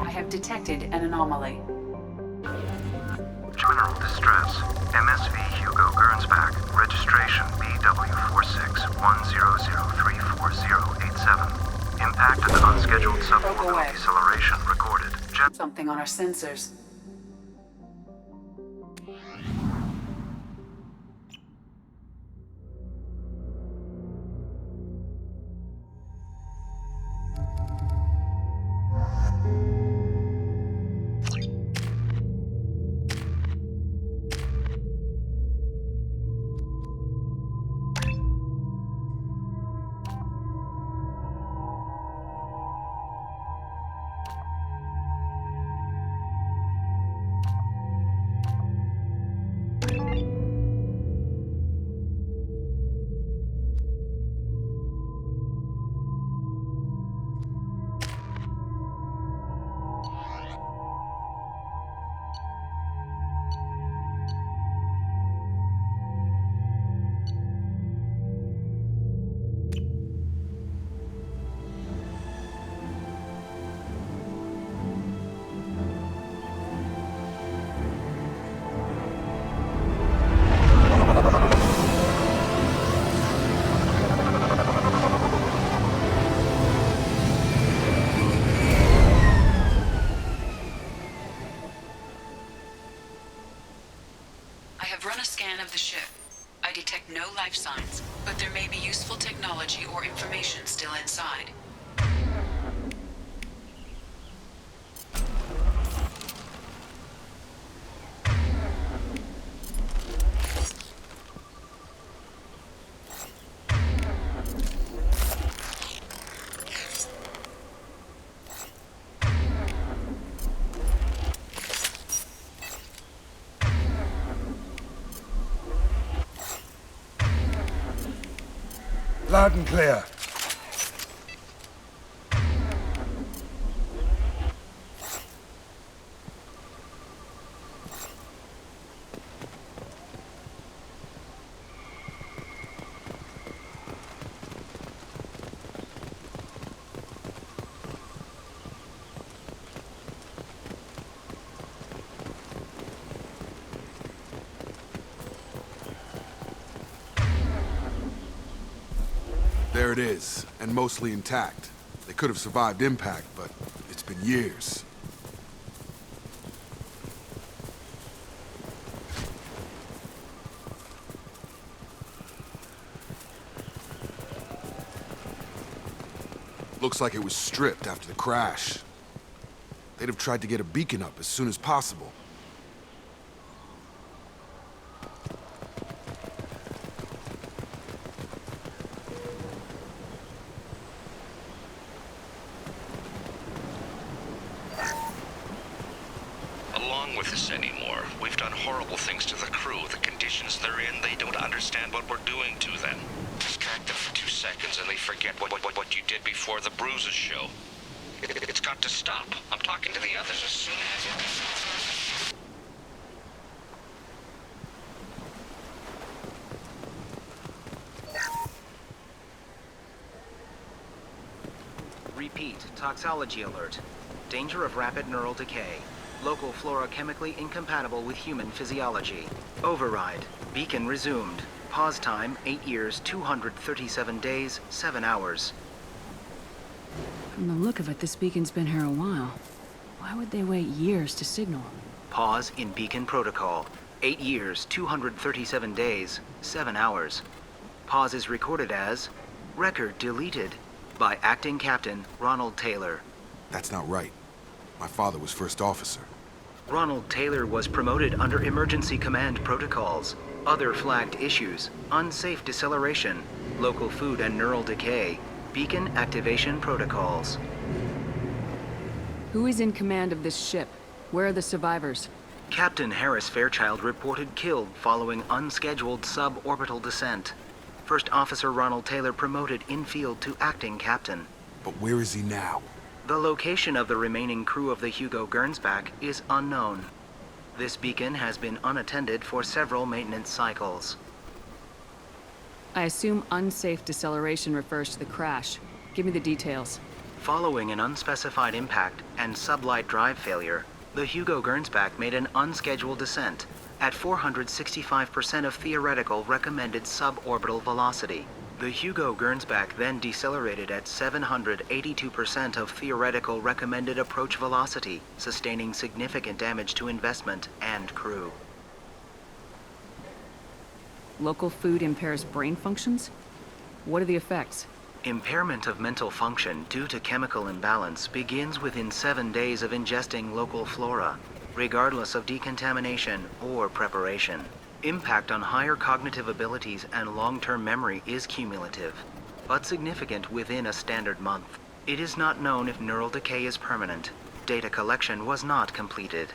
I have detected an anomaly. General distress. MSV Hugo Gernsback. Registration BW4610034087. Impact of the unscheduled suborbital deceleration recorded. Something on our sensors. I have run a scan of the ship. I detect no life signs, but there may be useful technology or information still inside. Loud and clear. There it is, and mostly intact. They could have survived impact, but it's been years. Looks like it was stripped after the crash. They'd have tried to get a beacon up as soon as possible. Along with this anymore. We've done horrible things to the crew. The conditions they're in, they don't understand what we're doing to them. Distract them for 2 seconds and they forget what you did before the bruises show. It's got to stop. I'm talking to the others as soon as... Repeat, toxology alert. Danger of rapid neural decay. Local flora chemically incompatible with human physiology. Override. Beacon resumed. Pause time 8 years, 237 days, 7 hours. From the look of it, this beacon's been here a while. Why would they wait years to signal? Pause in beacon protocol. 8 years, 237 days, 7 hours. Pause is recorded as record deleted by Acting Captain Ronald Taylor. That's not right. My father was first officer. Ronald Taylor was promoted under emergency command protocols. Other flagged issues: unsafe deceleration, local food and neural decay, beacon activation protocols. Who is in command of this ship? Where are the survivors? Captain Harris Fairchild reported killed following unscheduled suborbital descent. First Officer Ronald Taylor promoted in-field to acting captain. But where is he now? The location of the remaining crew of the Hugo Gernsback is unknown. This beacon has been unattended for several maintenance cycles. I assume unsafe deceleration refers to the crash. Give me the details. Following an unspecified impact and sublight drive failure, the Hugo Gernsback made an unscheduled descent at 465% of theoretical recommended suborbital velocity. The Hugo Gernsback then decelerated at 782% of theoretical recommended approach velocity, sustaining significant damage to investment and crew. Local food impairs brain functions? What are the effects? Impairment of mental function due to chemical imbalance begins within 7 days of ingesting local flora, regardless of decontamination or preparation. Impact on higher cognitive abilities and long-term memory is cumulative, but significant within a standard month. It is not known if neural decay is permanent. Data collection was not completed.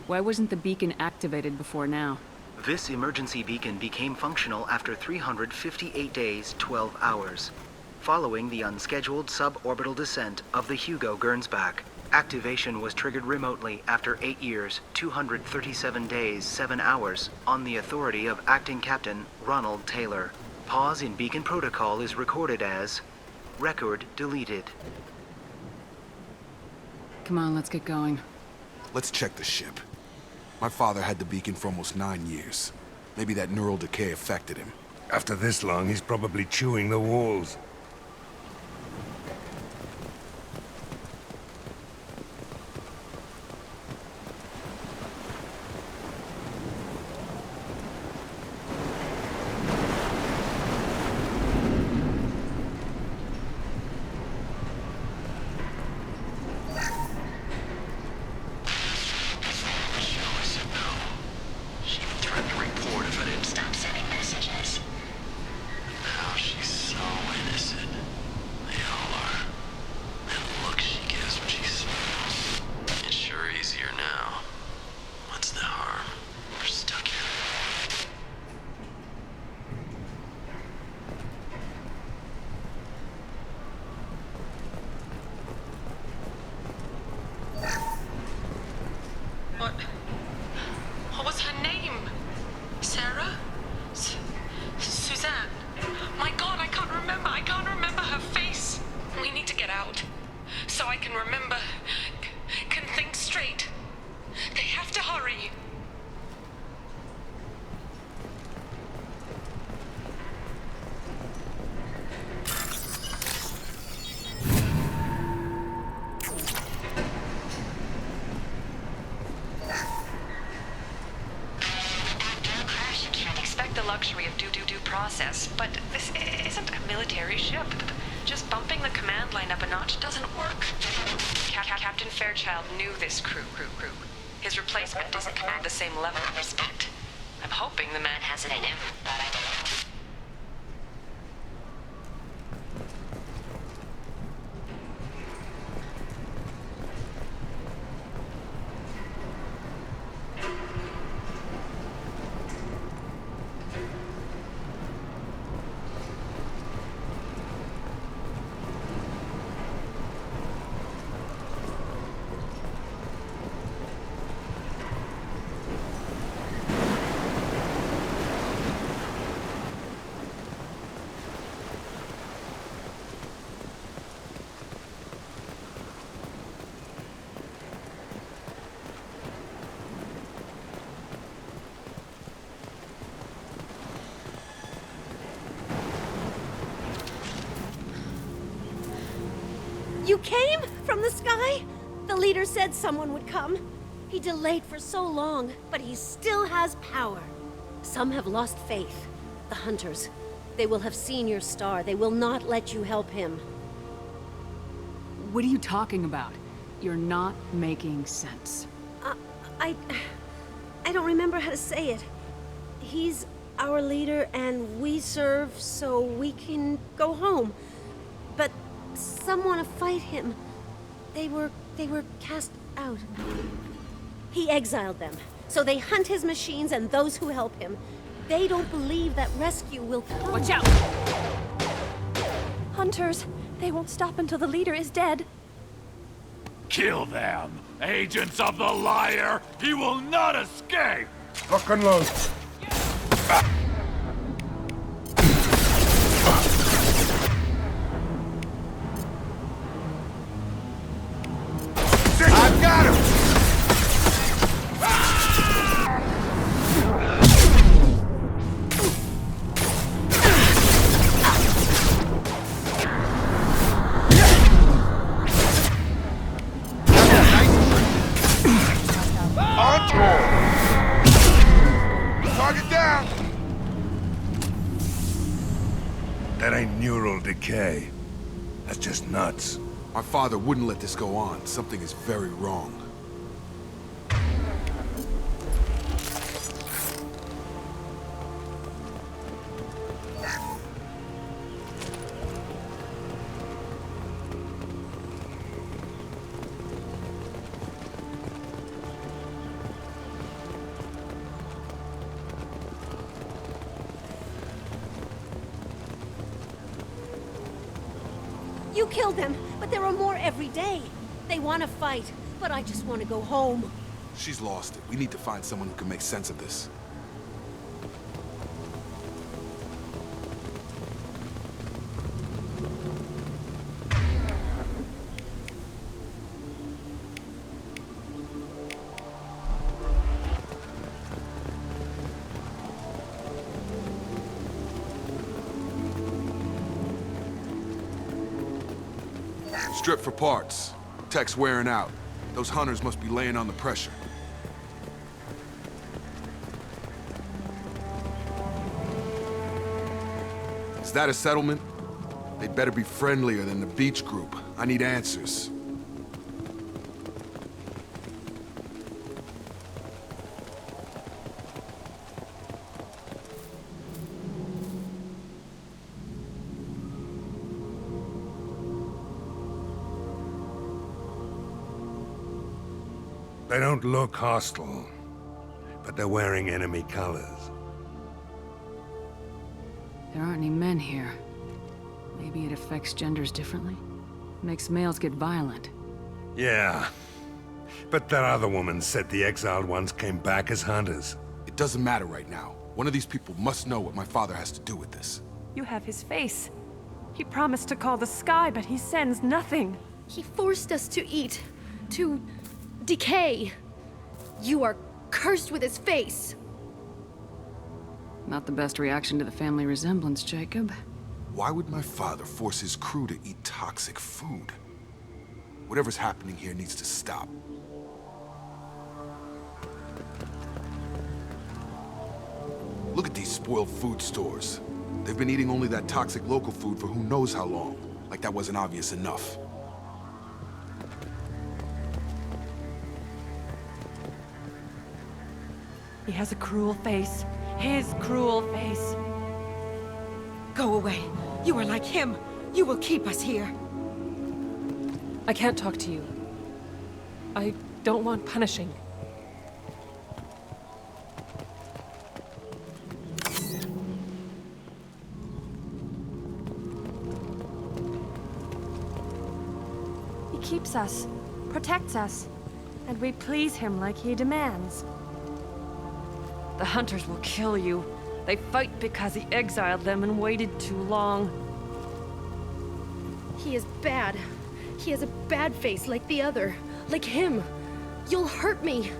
Why wasn't the beacon activated before now? This emergency beacon became functional after 358 days, 12 hours, following the unscheduled suborbital descent of the Hugo Gernsback. Activation was triggered remotely after 8 years, 237 days, 7 hours, on the authority of Acting Captain Ronald Taylor. Pause in beacon protocol is recorded as record deleted. Come on, let's get going. Let's check the ship. My father had the beacon for almost 9 years. Maybe that neural decay affected him. After this long, he's probably chewing the walls. What was her name? Sarah? Suzanne? My God, I can't remember. I can't remember her face. We need to get out. So I can remember, can think straight. They have to hurry. Luxury of due process, but this isn't a military ship. Just bumping the command line up a notch doesn't work. Captain Fairchild knew this crew. His replacement doesn't command the same level of respect. I'm hoping the man has it in him, but I don't know. You came? From the sky? The leader said someone would come. He delayed for so long, but he still has power. Some have lost faith. The hunters. They will have seen your star. They will not let you help him. What are you talking about? You're not making sense. I don't remember how to say it. He's our leader and we serve so we can go home. But some want to fight him. They were cast out. He exiled them, so they hunt his machines and those who help him. They don't believe that rescue will come. Watch out! Hunters, they won't stop until the leader is dead. Kill them! Agents of the liar! He will not escape! Lock and load. ain't neural decay. That's just nuts. My father wouldn't let this go on. Something is very wrong. You killed them, but there are more every day. They want to fight, but I just want to go home. She's lost it. We need to find someone who can make sense of this. Strip for parts. Tech's wearing out. Those hunters must be laying on the pressure. Is that a settlement? They'd better be friendlier than the beach group. I need answers. They don't look hostile, but they're wearing enemy colors. There aren't any men here. Maybe it affects genders differently? Makes males get violent. Yeah. But that other woman said the exiled ones came back as hunters. It doesn't matter right now. One of these people must know what my father has to do with this. You have his face. He promised to call the sky, but he sends nothing. He forced us to eat, to decay. You are cursed with his face. Not the best reaction to the family resemblance, Jacob. Why would my father force his crew to eat toxic food? Whatever's happening here needs to stop. Look at these spoiled food stores. They've been eating only that toxic local food for who knows how long. Like that wasn't obvious enough. He has a cruel face. His cruel face. Go away. You are like him. You will keep us here. I can't talk to you. I don't want punishing. He keeps us, protects us, and we please him like he demands. The hunters will kill you. They fight because he exiled them and waited too long. He is bad. He has a bad face like the other. Like him. You'll hurt me.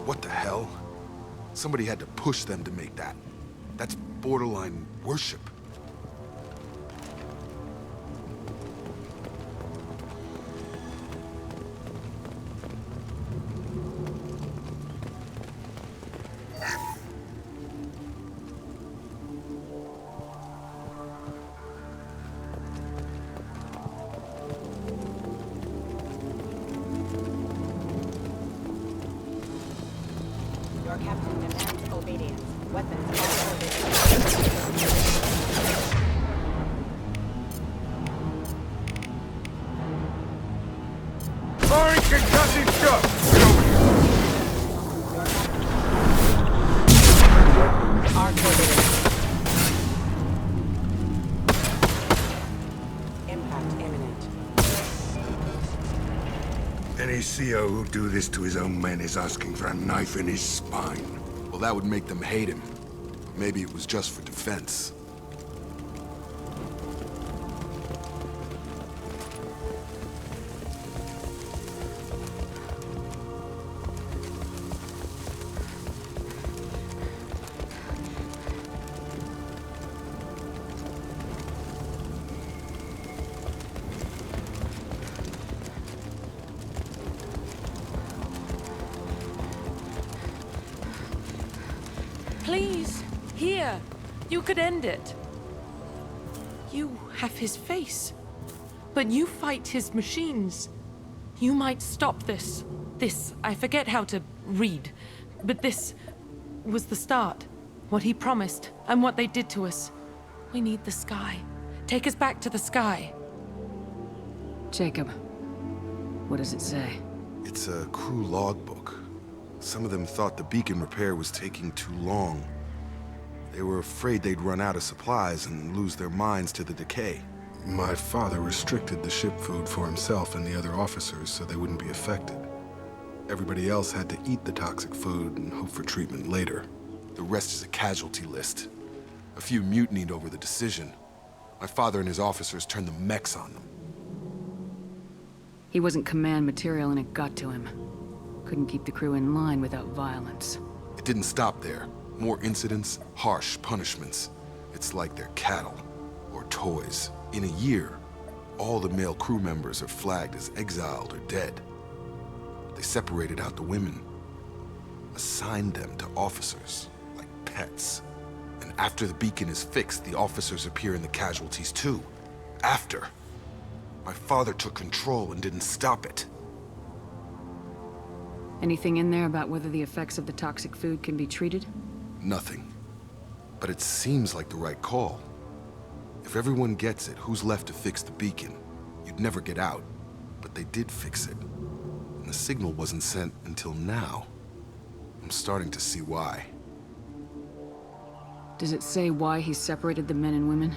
What the hell? Somebody had to push them to make that. That's borderline worship. Your captain demands obedience. Weapons all loaded. Firing concussive shock! Arc orbiting. Impact imminent. Any CO who do this to his own men is asking for a knife in his spine. Well, that would make them hate him. But maybe it was just for defense. here. You could end it. You have his face. But you fight his machines. You might stop this. This, I forget how to read. But this was the start. What he promised, and what they did to us. We need the sky. Take us back to the sky. Jacob, what does it say? It's a crew logbook. Some of them thought the beacon repair was taking too long. They were afraid they'd run out of supplies and lose their minds to the decay. My father restricted the ship food for himself and the other officers so they wouldn't be affected. Everybody else had to eat the toxic food and hope for treatment later. The rest is a casualty list. A few mutinied over the decision. My father and his officers turned the mechs on them. He wasn't command material and it got to him. Couldn't keep the crew in line without violence. It didn't stop there. More incidents, harsh punishments. It's like they're cattle or toys. In a year, all the male crew members are flagged as exiled or dead. They separated out the women, assigned them to officers, like pets. And after the beacon is fixed, the officers appear in the casualties too. After. My father took control and didn't stop it. Anything in there about whether the effects of the toxic food can be treated? Nothing. But it seems like the right call. If everyone gets it, who's left to fix the beacon? You'd never get out. But they did fix it. And the signal wasn't sent until now. I'm starting to see why. Does it say why he separated the men and women?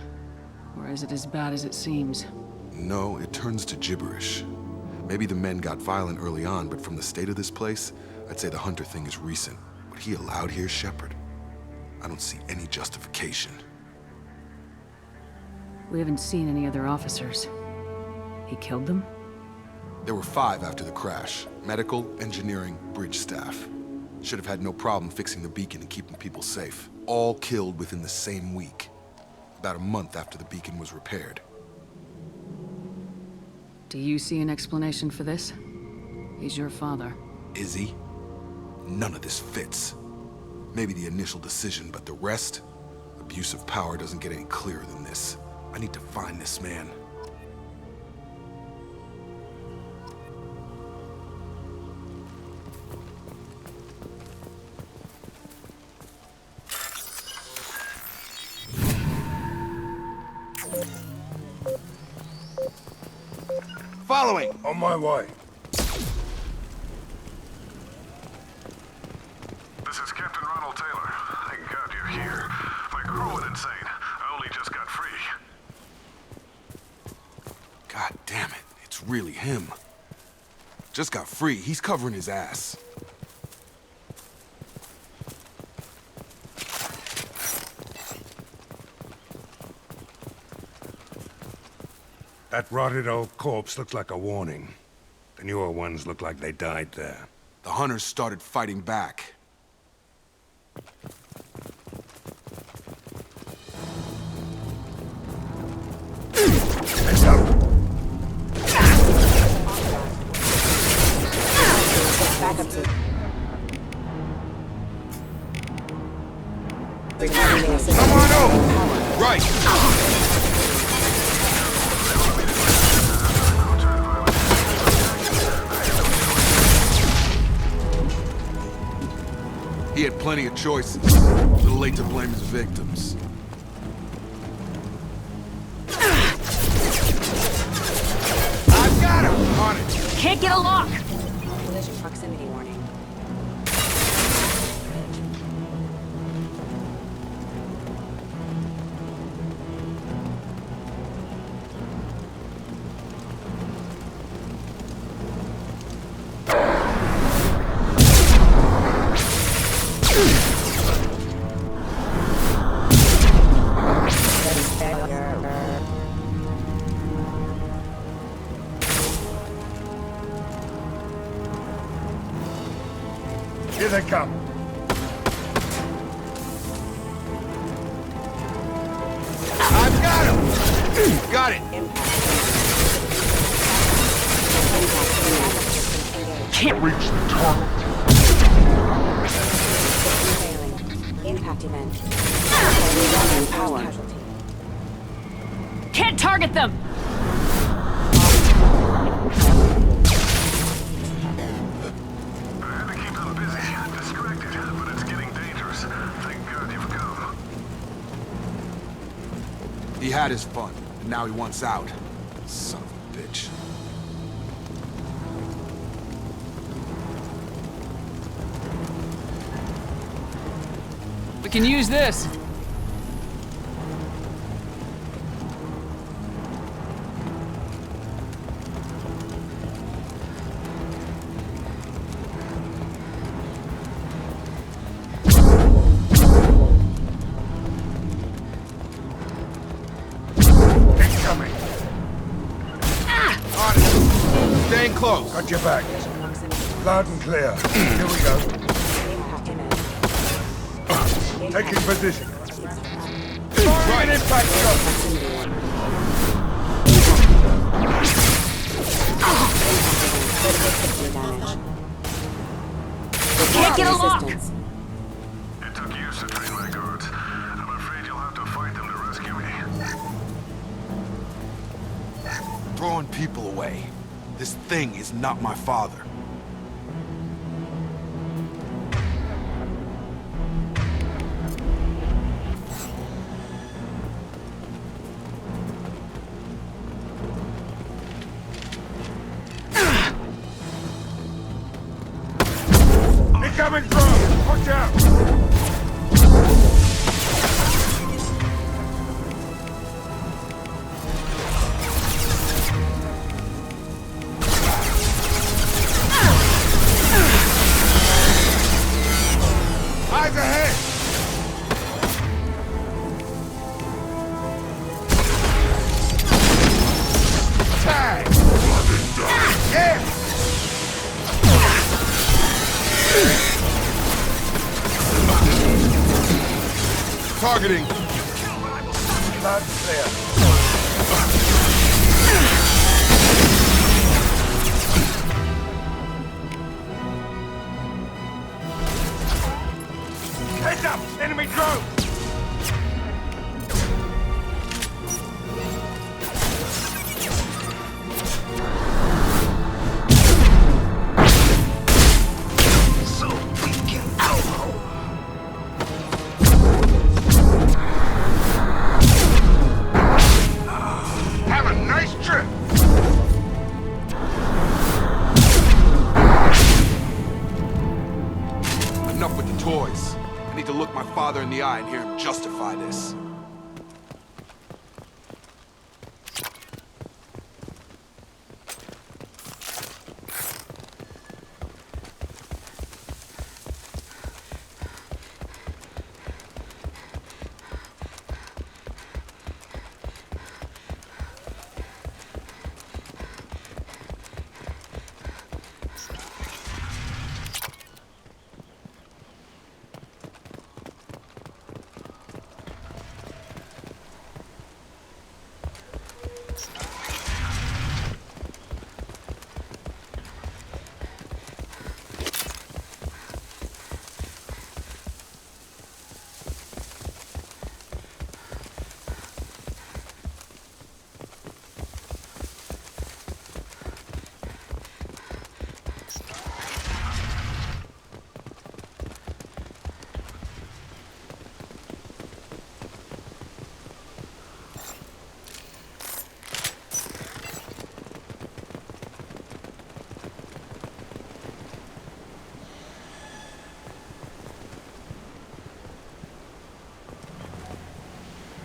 Or is it as bad as it seems? No, it turns to gibberish. Maybe the men got violent early on, but from the state of this place, I'd say the Hunter thing is recent. What he allowed here, Shepard, I don't see any justification. We haven't seen any other officers. He killed them? There were 5 after the crash. Medical, engineering, bridge staff. Should have had no problem fixing the beacon and keeping people safe. All killed within the same week. About a month after the beacon was repaired. Do you see an explanation for this? He's your father. Is he? None of this fits. Maybe the initial decision, but the rest? Abuse of power doesn't get any clearer than this. I need to find this man. Following! On my way. This is Captain Ronald Taylor. Thank God you're here. My crew went insane. I only just got free. God damn it, it's really him. Just got free, he's covering his ass. That rotted old corpse looks like a warning. The newer ones look like they died there. The hunters started fighting back. Let's go! Backup to. Come on over! Right! He had plenty of choices. A little late to blame his victims. I've got him! On it! Can't get a lock! Collision proximity warning. Here they come. I've got him! Got it! Can't reach the target. Impact event. Rerouting power. Casualty. Can't target them! I had to keep them busy, distracted, but it's getting dangerous. Thank God you've come. He had his fun, and now he wants out. Son of a bitch. We can use this. Incoming. On it. Staying close. Got your back. Loud and clear. Here we go. Impact event. Taking position. Right. Impact shot. Can't get a lock! Resistance. It took years to train my guards. I'm afraid you'll have to fight them to rescue me. Throwing people away. This thing is not my father. Incoming drone. Watch out. Eyes ahead! Tag! Yeah! Targeting. Loud and clear. Heads up! Enemy drone! So we can go home. Have a nice trip! Enough with the toys. I need to look my father in the eye and hear him justify this.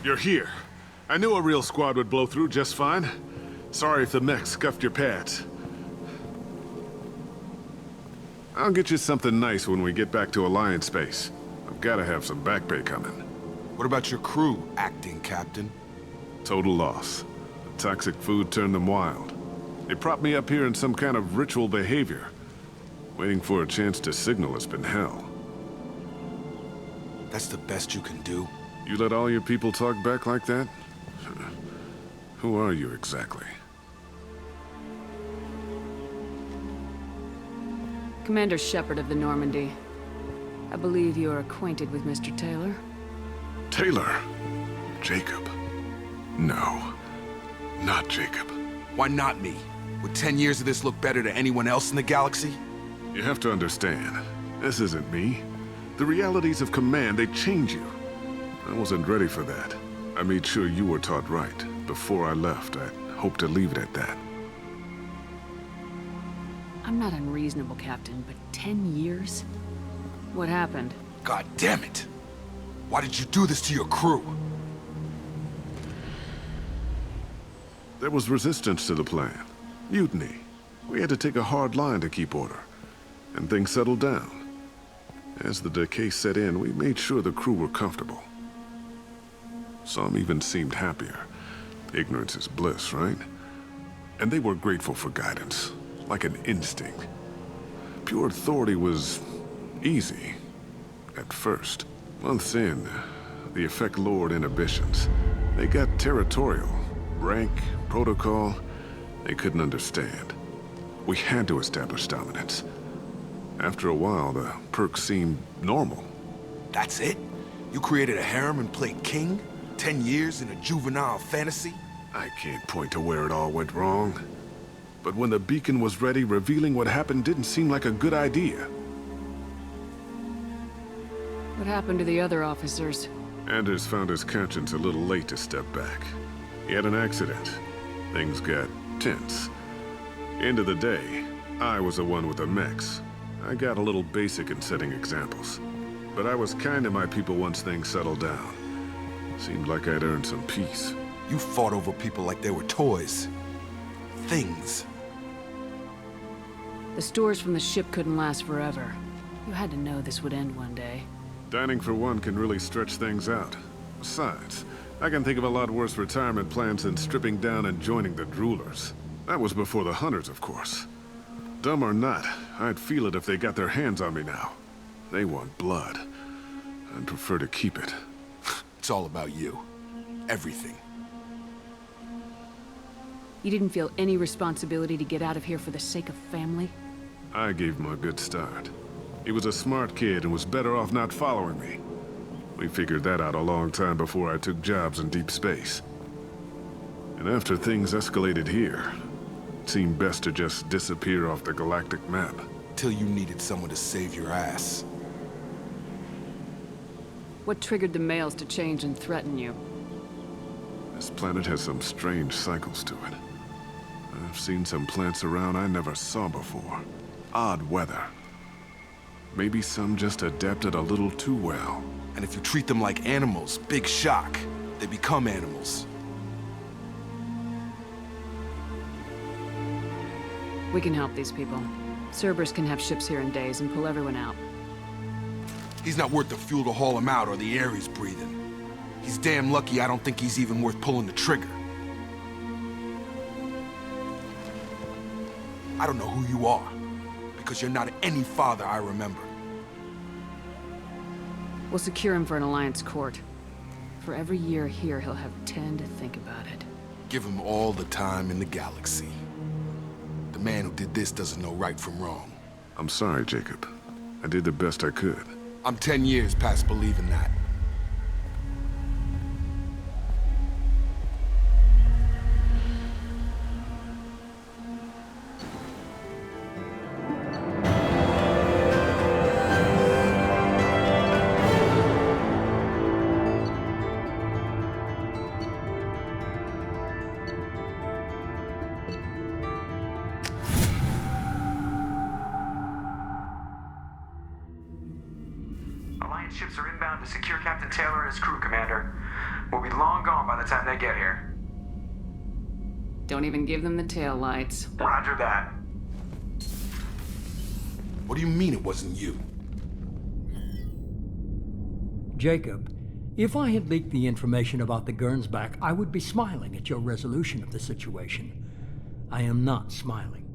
You're here. I knew a real squad would blow through just fine. Sorry if the mech scuffed your pads. I'll get you something nice when we get back to Alliance space. I've gotta have some back pay coming. What about your crew, acting captain? Total loss. The toxic food turned them wild. They propped me up here in some kind of ritual behavior. Waiting for a chance to signal has been hell. That's the best you can do? You let all your people talk back like that? Who are you exactly? Commander Shepard of the Normandy. I believe you are acquainted with Mr. Taylor. Taylor? Jacob? No, not Jacob. Why not me? Would 10 years of this look better to anyone else in the galaxy? You have to understand, this isn't me. The realities of command, they change you. I wasn't ready for that. I made sure you were taught right. Before I left, I hoped to leave it at that. I'm not unreasonable, Captain, but 10 years? What happened? God damn it! Why did you do this to your crew? There was resistance to the plan. Mutiny. We had to take a hard line to keep order. And things settled down. As the decay set in, we made sure the crew were comfortable. Some even seemed happier. Ignorance is bliss, right? And they were grateful for guidance, like an instinct. Pure authority was easy, at first. Months in, the effect lowered inhibitions. They got territorial. Rank, protocol, they couldn't understand. We had to establish dominance. After a while, the perks seemed normal. That's it? You created a harem and played king? 10 years in a juvenile fantasy? I can't point to where it all went wrong. But when the beacon was ready, revealing what happened didn't seem like a good idea. What happened to the other officers? Anders found his conscience a little late to step back. He had an accident. Things got tense. End of the day, I was the one with the mechs. I got a little basic in setting examples. But I was kind to my people once things settled down. Seemed like I'd earned some peace. You fought over people like they were toys. Things. The stores from the ship couldn't last forever. You had to know this would end one day. Dining for one can really stretch things out. Besides, I can think of a lot worse retirement plans than stripping down and joining the droolers. That was before the hunters, of course. Dumb or not, I'd feel it if they got their hands on me now. They want blood. I'd prefer to keep it. It's all about you. Everything. You didn't feel any responsibility to get out of here for the sake of family? I gave him a good start. He was a smart kid and was better off not following me. We figured that out a long time before I took jobs in deep space. And after things escalated here, it seemed best to just disappear off the galactic map. Till you needed someone to save your ass. What triggered the males to change and threaten you? This planet has some strange cycles to it. I've seen some plants around I never saw before. Odd weather. Maybe some just adapted a little too well. And if you treat them like animals, big shock. They become animals. We can help these people. Cerberus can have ships here in days and pull everyone out. He's not worth the fuel to haul him out or the air he's breathing. He's damn lucky I don't think he's even worth pulling the trigger. I don't know who you are, because you're not any father I remember. We'll secure him for an Alliance court. For every year here, he'll have 10 to think about it. Give him all the time in the galaxy. The man who did this doesn't know right from wrong. I'm sorry, Jacob. I did the best I could. I'm 10 years past believing that. Alliance ships are inbound to secure Captain Taylor and his crew, Commander. We'll be long gone by the time they get here. Don't even give them the tail lights. Roger that. What do you mean it wasn't you? Jacob, if I had leaked the information about the Gernsback, I would be smiling at your resolution of the situation. I am not smiling.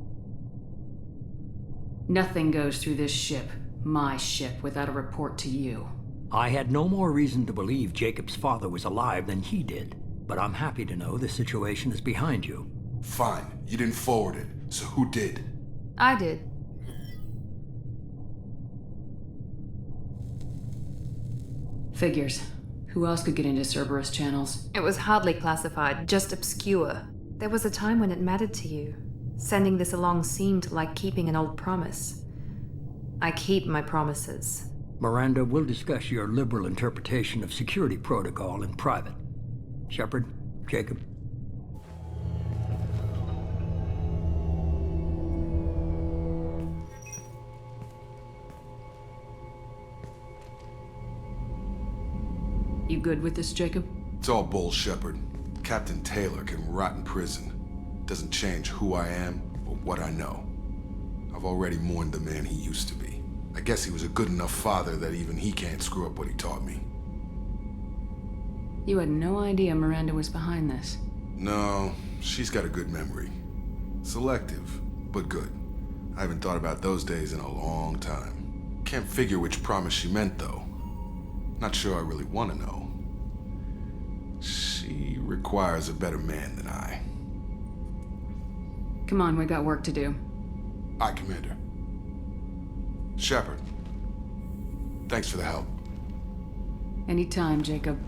Nothing goes through this ship, my ship, without a report to you. I had no more reason to believe Jacob's father was alive than he did, but I'm happy to know the situation is behind you. Fine, you didn't forward it, so who did? I did. Figures. Who else could get into Cerberus channels? It was hardly classified, just obscure. There was a time when it mattered to you. Sending this along seemed like keeping an old promise. I keep my promises. Miranda, we'll discuss your liberal interpretation of security protocol in private. Shepard, Jacob. You good with this, Jacob? It's all bull, Shepard. Captain Taylor can rot in prison. Doesn't change who I am or what I know. I've already mourned the man he used to be. I guess he was a good enough father that even he can't screw up what he taught me. You had no idea Miranda was behind this. No, she's got a good memory. Selective, but good. I haven't thought about those days in a long time. Can't figure which promise she meant, though. Not sure I really want to know. She requires a better man than I. Come on, we got work to do. Aye, Commander. Shepard, thanks for the help. Anytime, Jacob.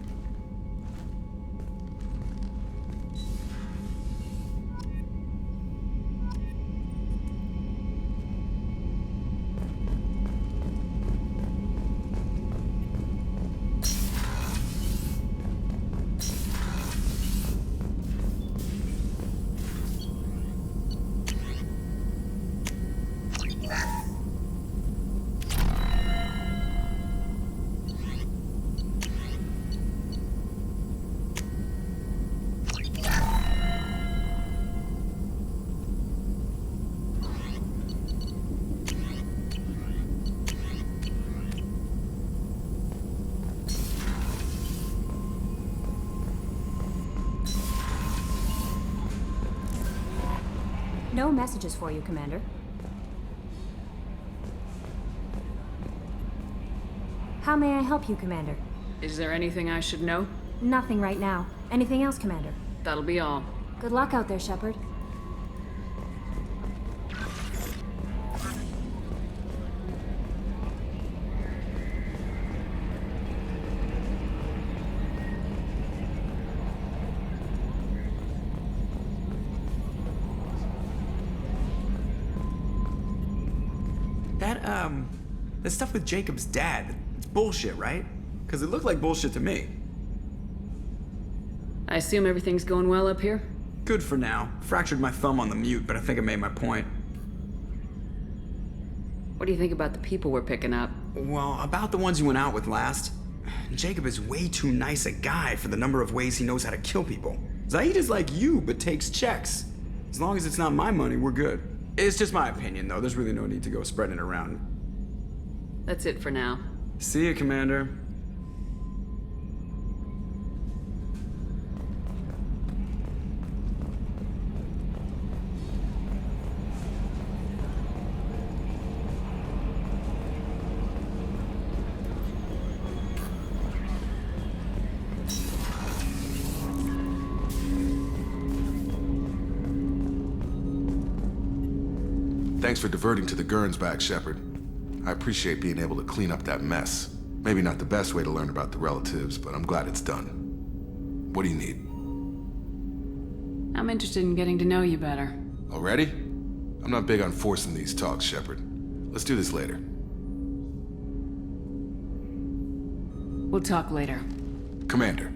No messages for you, Commander. How may I help you, Commander? Is there anything I should know? Nothing right now. Anything else, Commander? That'll be all. Good luck out there, Shepard. That stuff with Jacob's dad, it's bullshit, right? Because it looked like bullshit to me. I assume everything's going well up here? Good for now. Fractured my thumb on the mute, but I think I made my point. What do you think about the people we're picking up? Well, about the ones you went out with last. Jacob is way too nice a guy for the number of ways he knows how to kill people. Zaid is like you, but takes checks. As long as it's not my money, we're good. It's just my opinion, though. There's really no need to go spreading it around. That's it for now. See you, Commander. Thanks for diverting to the Gurns back, Shepard. I appreciate being able to clean up that mess. Maybe not the best way to learn about the relatives, but I'm glad it's done. What do you need? I'm interested in getting to know you better. Already? I'm not big on forcing these talks, Shepard. Let's do this later. We'll talk later. Commander.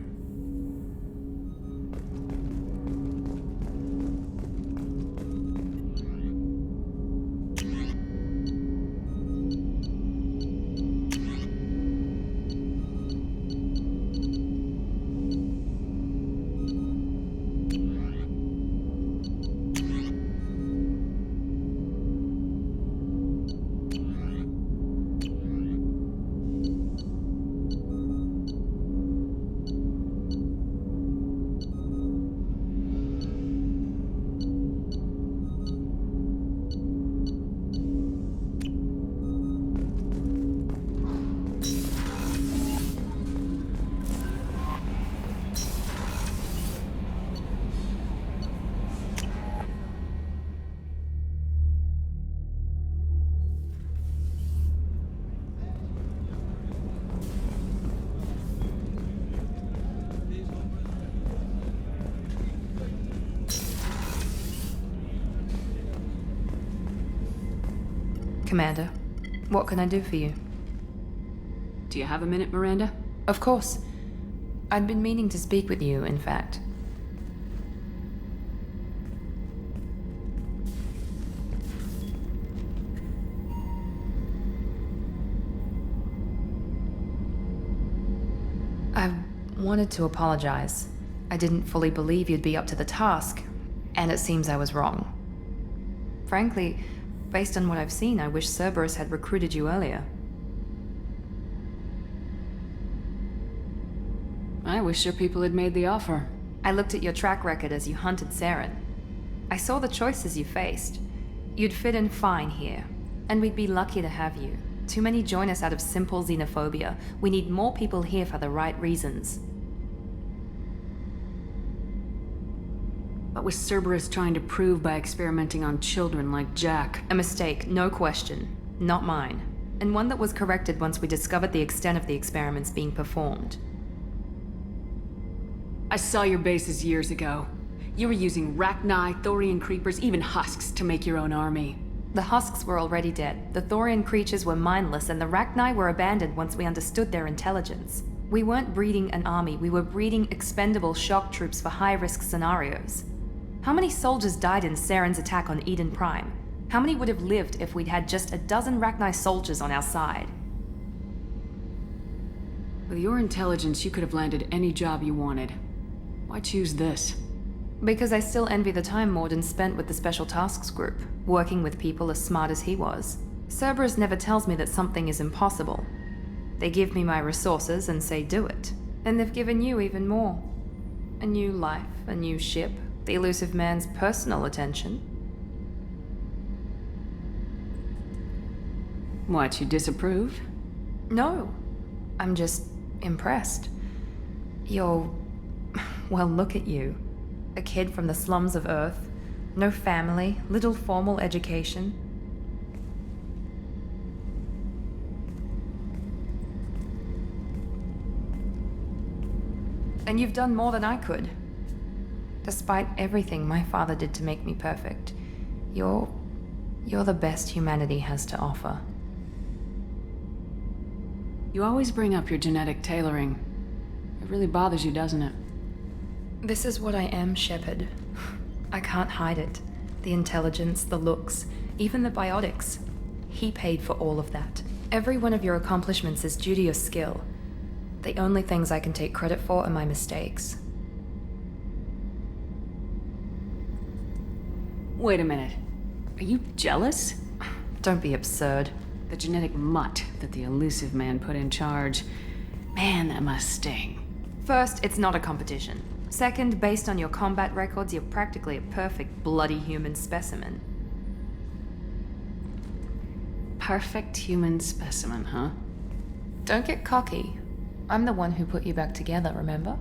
Commander. What can I do for you? Do you have a minute, Miranda? Of course. I'd been meaning to speak with you, in fact. I wanted to apologize. I didn't fully believe you'd be up to the task, and it seems I was wrong. Frankly, based on what I've seen, I wish Cerberus had recruited you earlier. I wish your people had made the offer. I looked at your track record as you hunted Saren. I saw the choices you faced. You'd fit in fine here, and we'd be lucky to have you. Too many join us out of simple xenophobia. We need more people here for the right reasons. What was Cerberus trying to prove by experimenting on children like Jack? A mistake, no question. Not mine. And one that was corrected once we discovered the extent of the experiments being performed. I saw your bases years ago. You were using Rachni, Thorian creepers, even husks to make your own army. The husks were already dead. The Thorian creatures were mindless, and the Rachni were abandoned once we understood their intelligence. We weren't breeding an army, we were breeding expendable shock troops for high-risk scenarios. How many soldiers died in Saren's attack on Eden Prime? How many would have lived if we'd had just a dozen Rachni soldiers on our side? With your intelligence, you could have landed any job you wanted. Why choose this? Because I still envy the time Morden spent with the Special Tasks Group, working with people as smart as he was. Cerberus never tells me that something is impossible. They give me my resources and say do it. And they've given you even more. A new life, a new ship, the elusive man's personal attention. What, you disapprove? No. I'm just impressed. You're... well, look at you. A kid from the slums of Earth. No family, little formal education. And you've done more than I could. Despite everything my father did to make me perfect, you're the best humanity has to offer. You always bring up your genetic tailoring. It really bothers you, doesn't it? This is what I am, Shepard. I can't hide it. The intelligence, the looks, even the biotics. He paid for all of that. Every one of your accomplishments is due to your skill. The only things I can take credit for are my mistakes. Wait a minute. Are you jealous? Don't be absurd. The genetic mutt that the elusive man put in charge. Man, that must sting. First, it's not a competition. Second, based on your combat records, you're practically a perfect bloody human specimen. Perfect human specimen, huh? Don't get cocky. I'm the one who put you back together, remember?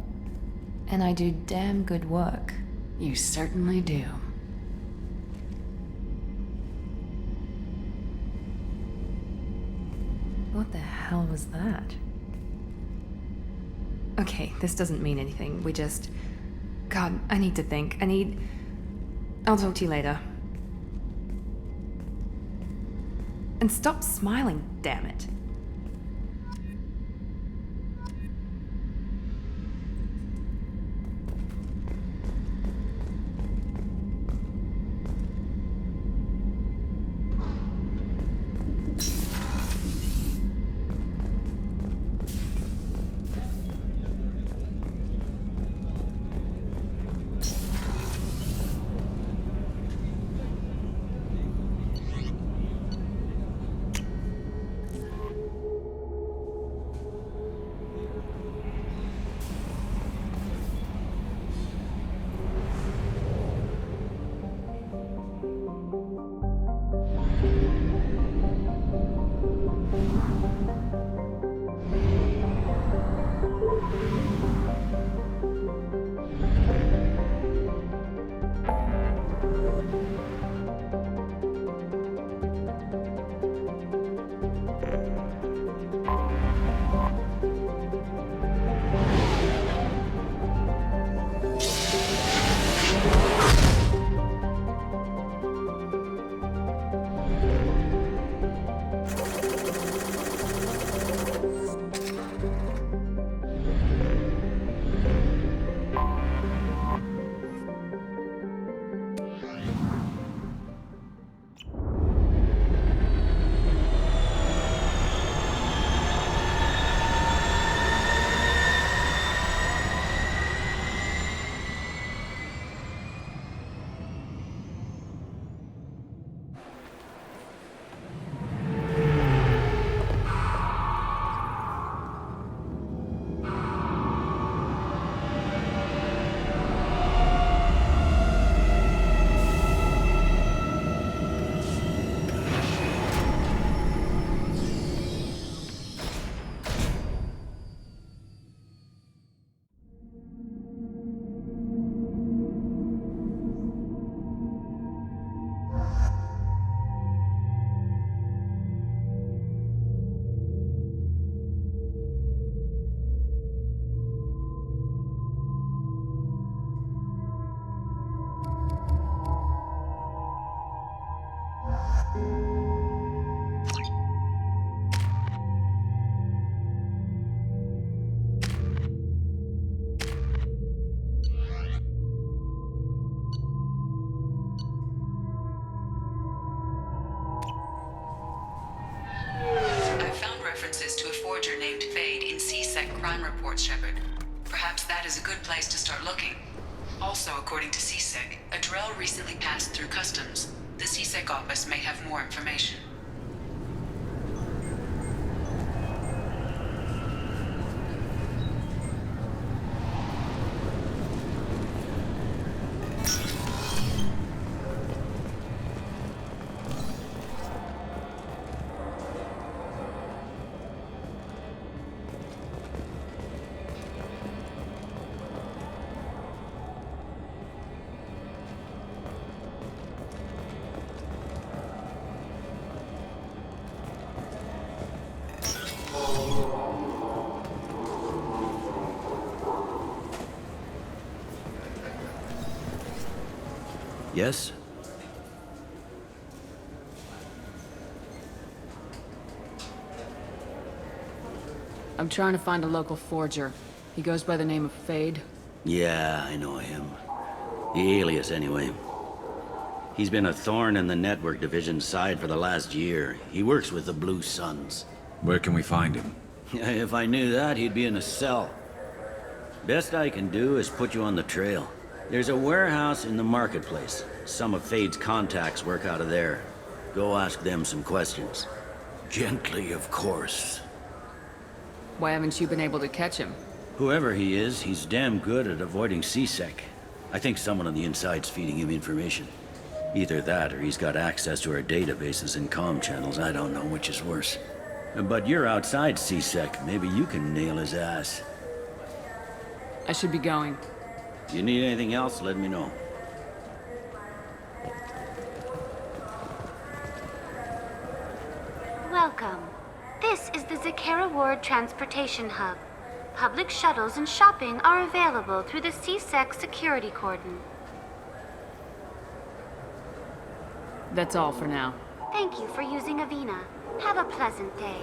And I do damn good work. You certainly do. What the hell was that? Okay, this doesn't mean anything. We just... God, I need to think. I'll talk to you later. And stop smiling, damn it. crime reports, Shepard. Perhaps that is a good place to start looking. Also, according to CSEC, a Drell recently passed through customs. The CSEC office may have more information. Yes? I'm trying to find a local forger. He goes by the name of Fade. Yeah, I know him. The alias, anyway. He's been a thorn in the network division's side for the last year. He works with the Blue Suns. Where can we find him? If I knew that, he'd be in a cell. Best I can do is put you on the trail. There's a warehouse in the marketplace. Some of Fade's contacts work out of there. Go ask them some questions. Gently, of course. Why haven't you been able to catch him? Whoever he is, he's damn good at avoiding CSEC. I think someone on the inside's feeding him information. Either that, or he's got access to our databases and comm channels. I don't know which is worse. But you're outside CSEC. Maybe you can nail his ass. I should be going. You need anything else, let me know. Welcome. This is the Zakera Ward Transportation Hub. Public shuttles and shopping are available through the CSEC security cordon. That's all for now. Thank you for using Avina. Have a pleasant day.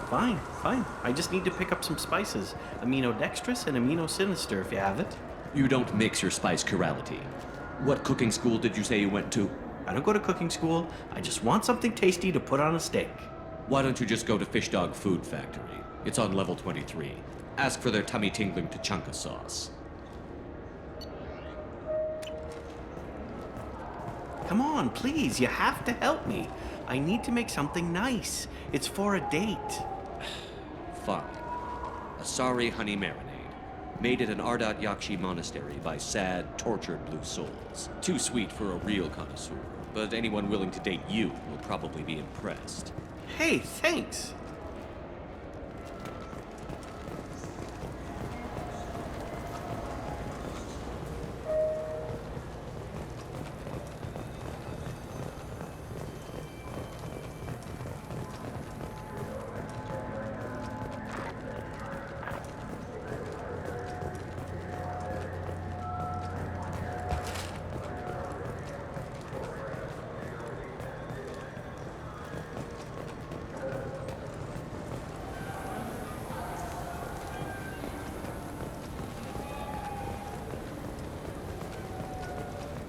Fine, fine. I just need to pick up some spices. Aminodextrous and aminosinister if you have it. You don't mix your spice chirality. What cooking school did you say you went to? I don't go to cooking school. I just want something tasty to put on a steak. Why don't you just go to Fish Dog Food Factory? It's on level 23. Ask for their tummy-tingling tachanka sauce. Come on, please. You have to help me. I need to make something nice. It's for a date. Fine. Asari honey marinade. Made at an Ardat Yakshi monastery by sad, tortured blue souls. Too sweet for a real connoisseur, but anyone willing to date you will probably be impressed. Hey, thanks.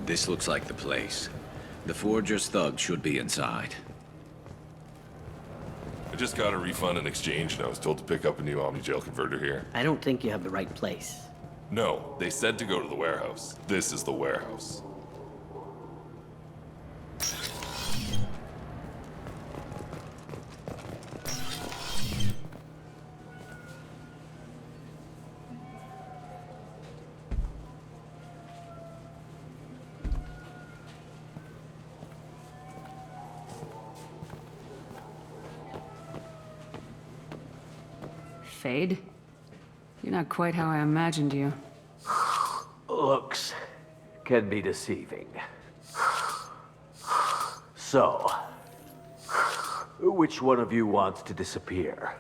This looks like the place. The Forger's thugs should be inside. I just got a refund in exchange, and I was told to pick up a new Omni-Gel converter here. I don't think you have the right place. No, they said to go to the warehouse. This is the warehouse. Fade? You're not quite how I imagined you. Looks can be deceiving. So, which one of you wants to disappear?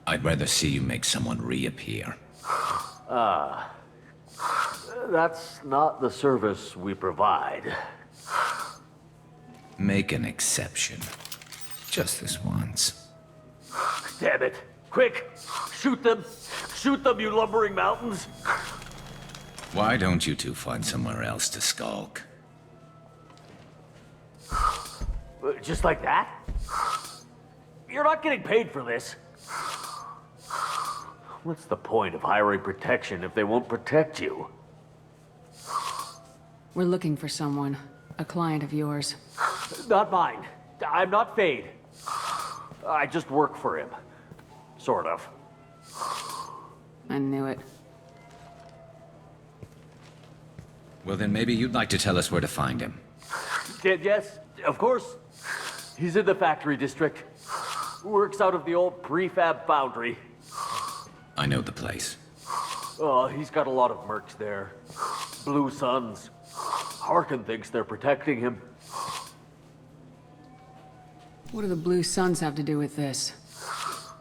I'd rather see you make someone reappear. Ah, that's not the service we provide. Make an exception. Just this once. Damn it! Quick! Shoot them! Shoot them, you lumbering mountains! Why don't you two find somewhere else to skulk? Just like that? You're not getting paid for this. What's the point of hiring protection if they won't protect you? We're looking for someone. A client of yours. Not mine. I'm not Fade. I just work for him. Sort of. I knew it. Well, then maybe you'd like to tell us where to find him. Yes, of course. He's in the factory district. Works out of the old prefab foundry. I know the place. He's got a lot of mercs there. Blue Suns. Harkin thinks they're protecting him. What do the Blue Suns have to do with this?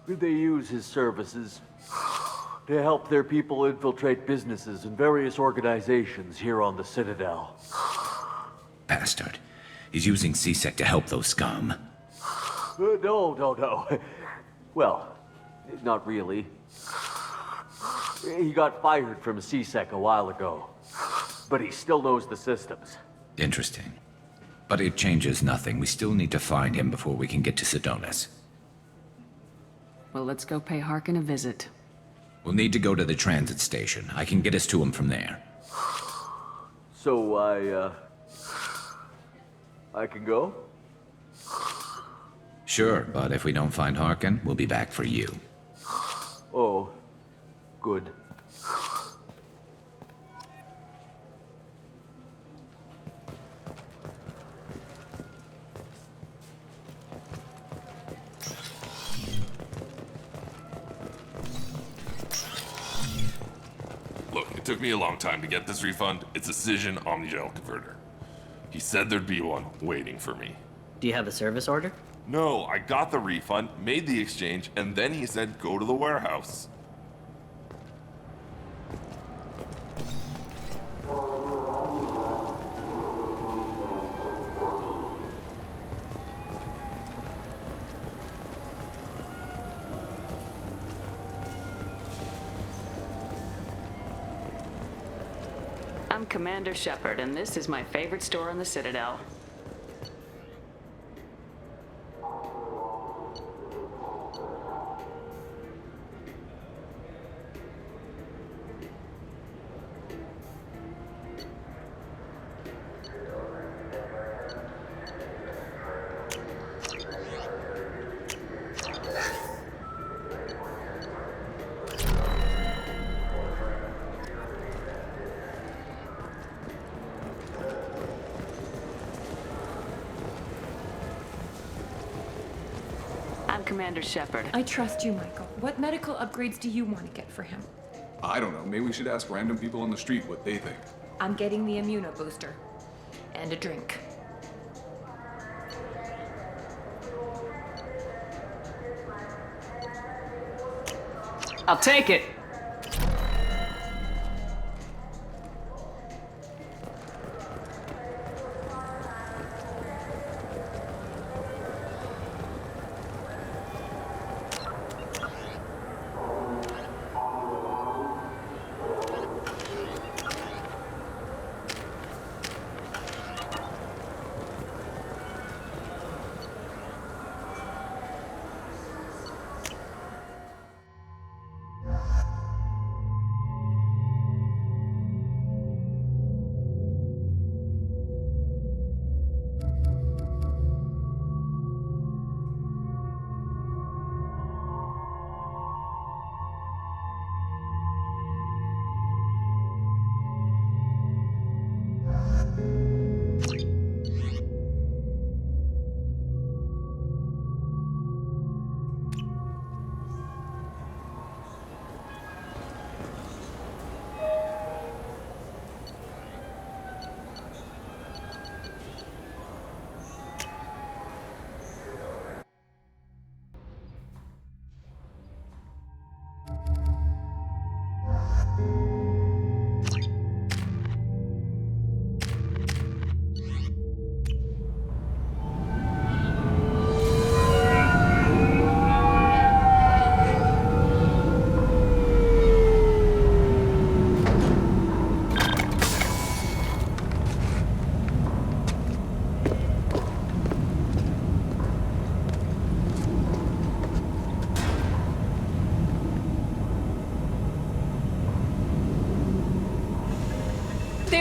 They use his services to help their people infiltrate businesses and various organizations here on the Citadel. Bastard. He's using CSEC to help those scum. No. Well, not really. He got fired from CSEC a while ago, but he still knows the systems. Interesting. But it changes nothing. We still need to find him before we can get to Sedonis. Well, let's go pay Harkin a visit. We'll need to go to the transit station. I can get us to him from there. So I can go? Sure, but if we don't find Harkin, we'll be back for you. Oh, good. Look, it took me a long time to get this refund. It's a Cision Omnigel converter. He said there'd be one waiting for me. Do you have a service order? No, I got the refund, made the exchange, and then he said go to the warehouse. I'm Commander Shepard, and this is my favorite store on the Citadel. Commander Shepard. I trust you, Michael. What medical upgrades do you want to get for him? I don't know. Maybe we should ask random people on the street what they think. I'm getting the immuno booster. And a drink. I'll take it.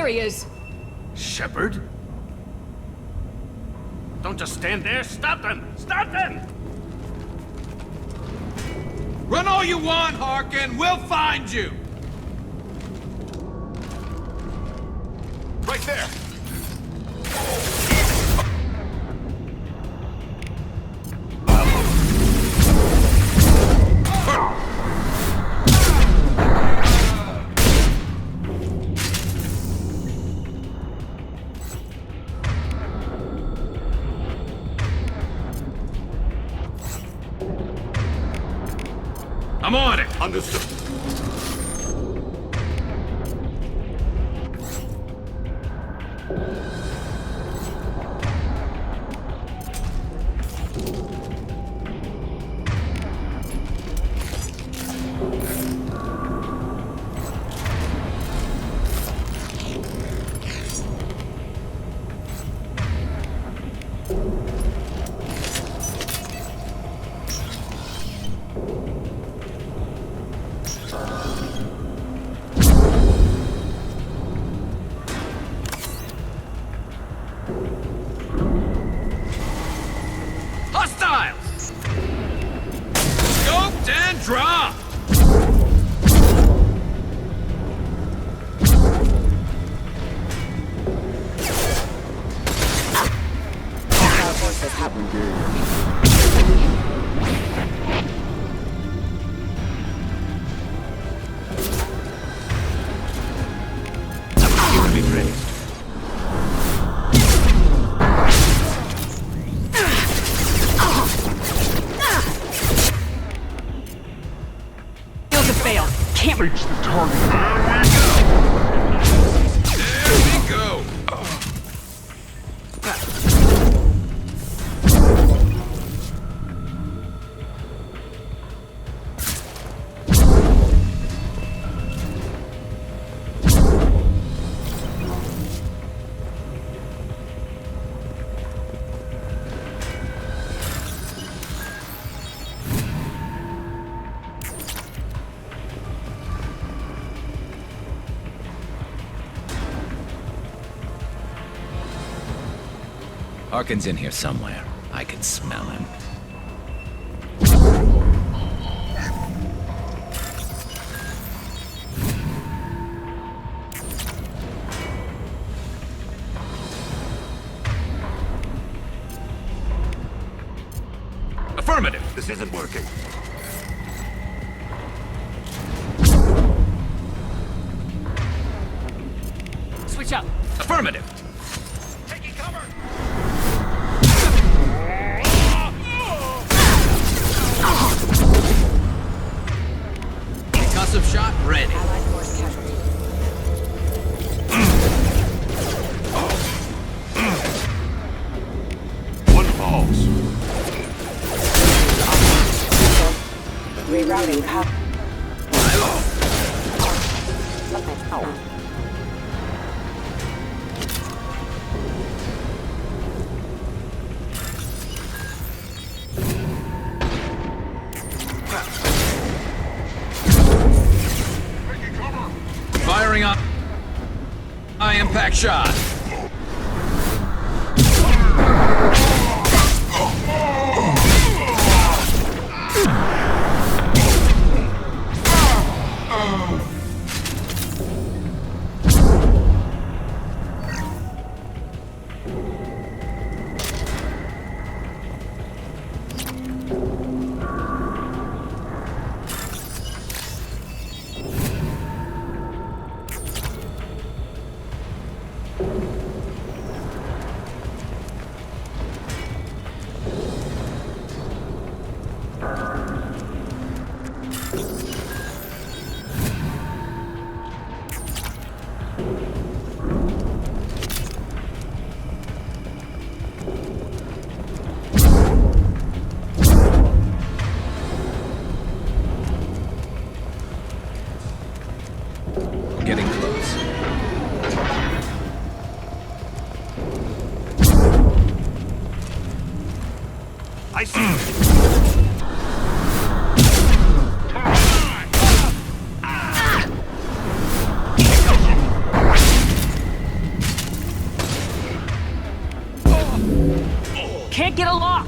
There he is. Shepard? Don't just stand there. Stop them! Stop them! Run all you want, Harkin. We'll find you. Right there! I'm on it! Understood. Hostiles! Scoped and dropped! You to be praised. Failed to fail. Can't reach the target. There we go! Harkin's in here somewhere. I can smell him. Affirmative! This isn't working. Switch up. Affirmative! Taking cover! Concussive shot ready. Allied force casualty. One falls. Rerouting power. Firing up. High impact shot. Getting close. I see. Can't get a lock!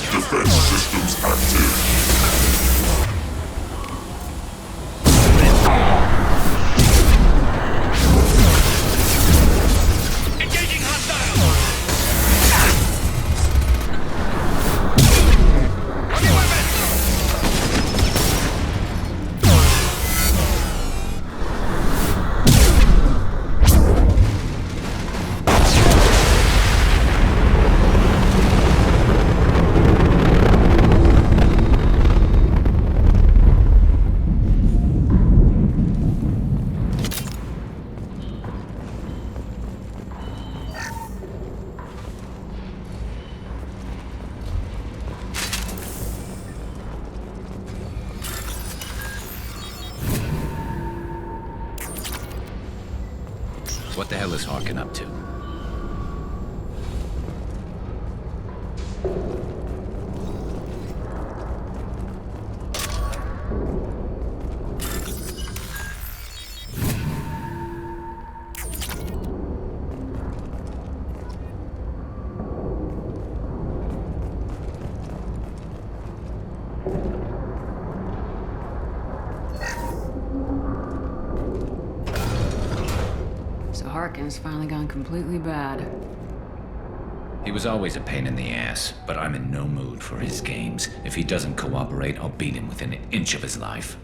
Defense systems active. What the hell is Harkin up to? Harkin's finally gone completely bad. He was always a pain in the ass, but I'm in no mood for his games. If he doesn't cooperate, I'll beat him within an inch of his life.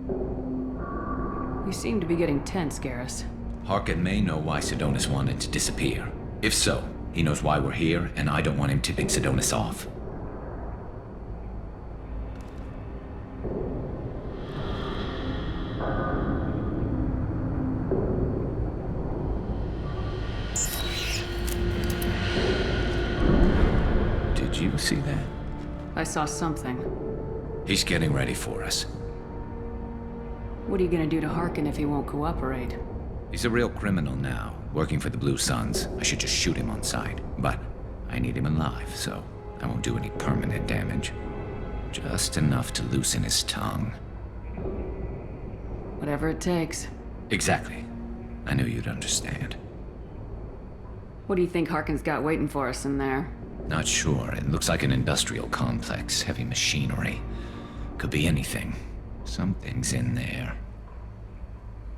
You seem to be getting tense, Garrus. Harkin may know why Sidonis wanted to disappear. If so, he knows why we're here, and I don't want him tipping Sidonis off. Did you see that? I saw something. He's getting ready for us. What are you gonna do to Harkin if he won't cooperate? He's a real criminal now, working for the Blue Suns. I should just shoot him on sight. But I need him alive, so I won't do any permanent damage. Just enough to loosen his tongue. Whatever it takes. Exactly. I knew you'd understand. What do you think Harkin's got waiting for us in there? Not sure. It looks like an industrial complex. Heavy machinery. Could be anything. Something's in there.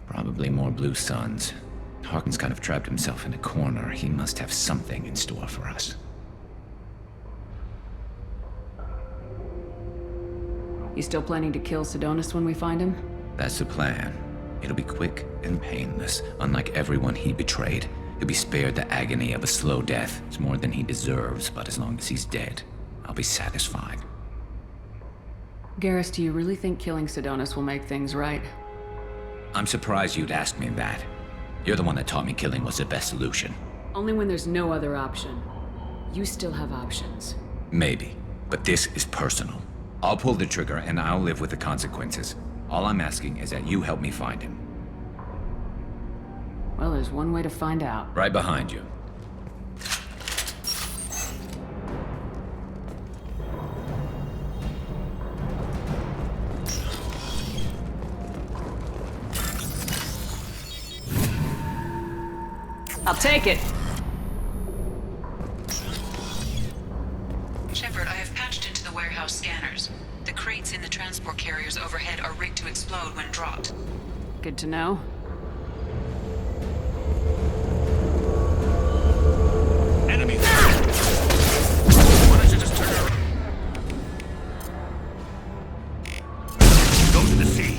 Probably more Blue Suns. Harkin's kind of trapped himself in a corner. He must have something in store for us. You still planning to kill Sidonis when we find him? That's the plan. It'll be quick and painless. Unlike everyone he betrayed, he'll be spared the agony of a slow death. It's more than he deserves, but as long as he's dead, I'll be satisfied. Garrus, do you really think killing Sidonis will make things right? I'm surprised you'd ask me that. You're the one that taught me killing was the best solution. Only when there's no other option. You still have options. Maybe, but this is personal. I'll pull the trigger and I'll live with the consequences. All I'm asking is that you help me find him. Well, there's one way to find out. Right behind you. I'll take it. Shepard, I have patched into the warehouse scanners. The crates in the transport carriers overhead are rigged to explode when dropped. Good to know. Enemy there! Why don't you just turn around? Go to the sea.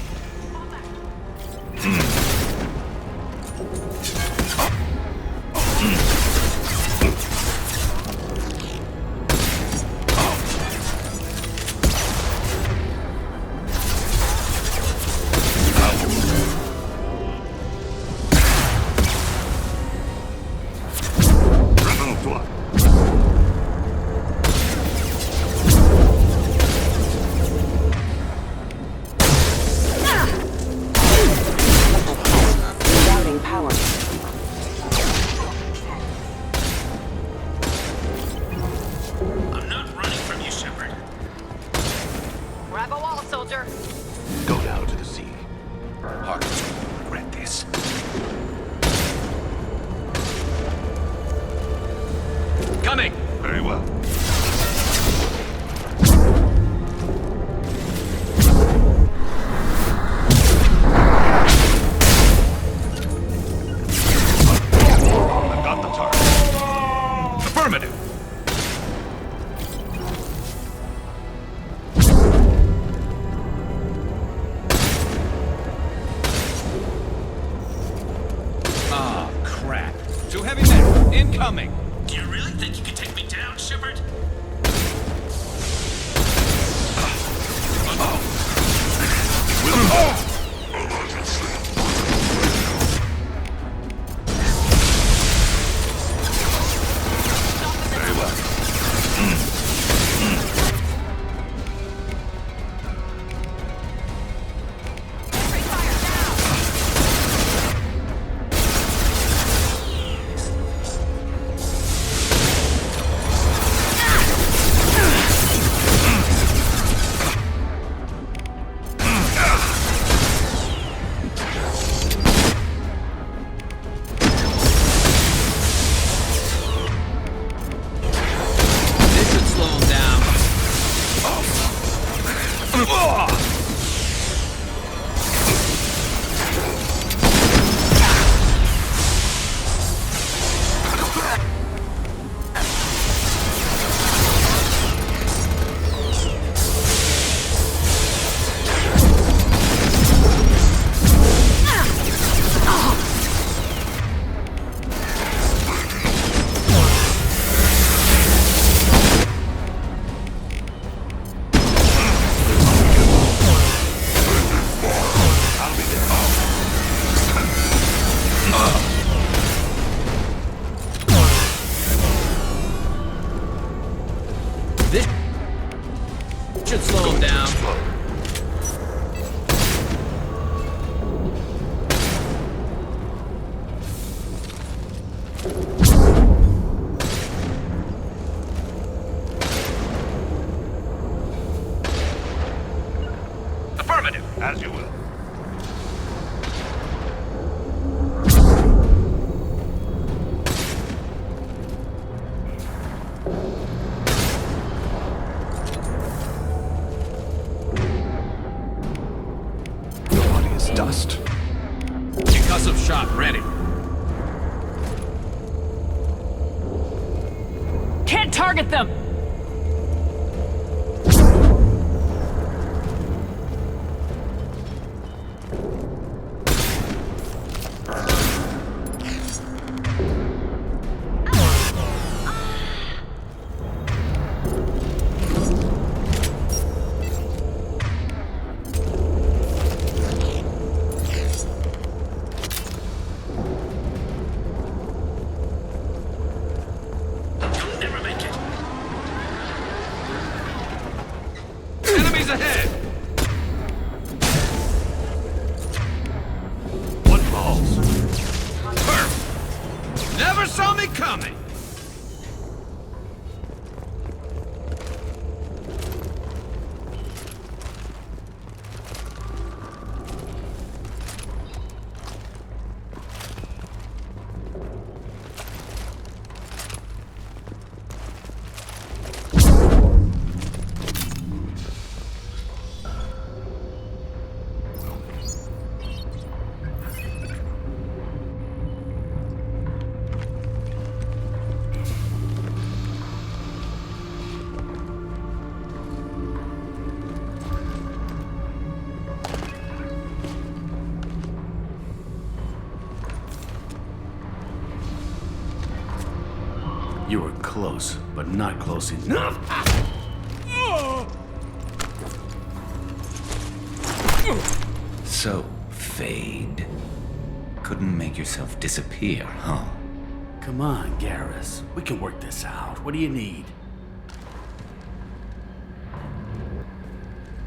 Grab a wall, soldier. Go down to the sea. Harkins will regret this. Coming! Very well. I've got the target. Affirmative! Ah, crap. Two heavy men, incoming! Do you really think you can take me down, Shepard? Very well. This should slow him down. This should slow him down. Affirmative. As you will. Your body is dust. Concussive shot ready. Can't target them! Enemies ahead! What balls? Perfect! Never saw me coming! You were close, but not close enough. So, Fade. Couldn't make yourself disappear, huh? Come on, Garrus. We can work this out. What do you need?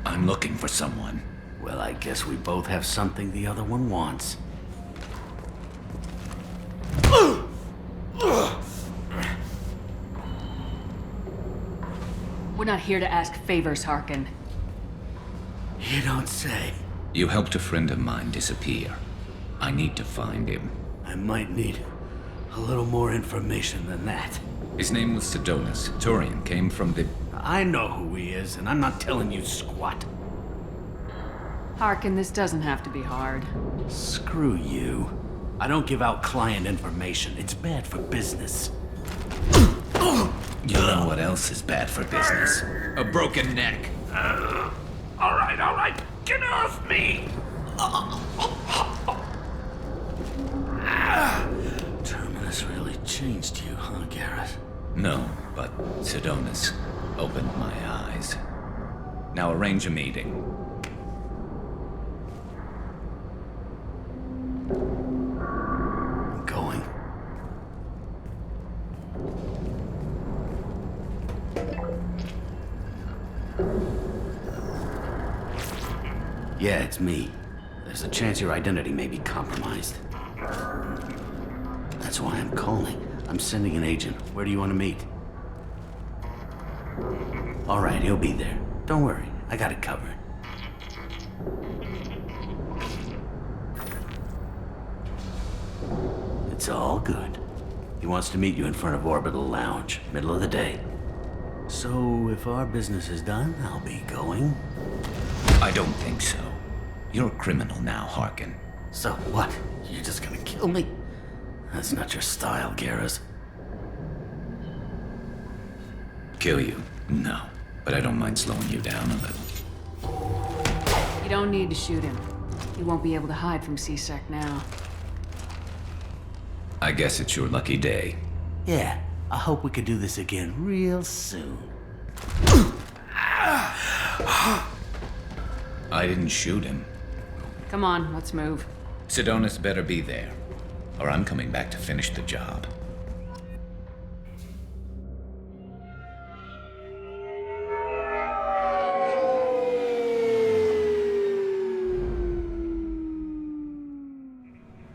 I'm looking for someone. Well, I guess we both have something the other one wants. We're not here to ask favors, Harkin. You don't say. You helped a friend of mine disappear. I need to find him. I might need a little more information than that. His name was Sidonis. Turian came from the... I know who he is, and I'm not telling you squat. Harkin, this doesn't have to be hard. Screw you. I don't give out client information. It's bad for business. You know what else is bad for business? A broken neck. All right. Get off me! Terminus really changed you, huh, Garrett? No, but Sidonis opened my eyes. Now arrange a meeting. I'm going. Yeah, it's me. There's a chance your identity may be compromised. That's why I'm calling. I'm sending an agent. Where do you want to meet? All right, he'll be there. Don't worry, I got it covered. It's all good. He wants to meet you in front of Orbital Lounge, middle of the day. So, if our business is done, I'll be going. I don't think so. You're a criminal now, Harkin. So what? You're just gonna kill me? That's not your style, Garrus. Kill you? No. But I don't mind slowing you down a little. You don't need to shoot him. You won't be able to hide from C-Sec now. I guess it's your lucky day. Yeah, I hope we could do this again real soon. I didn't shoot him. Come on, let's move. Sidonis better be there, or I'm coming back to finish the job.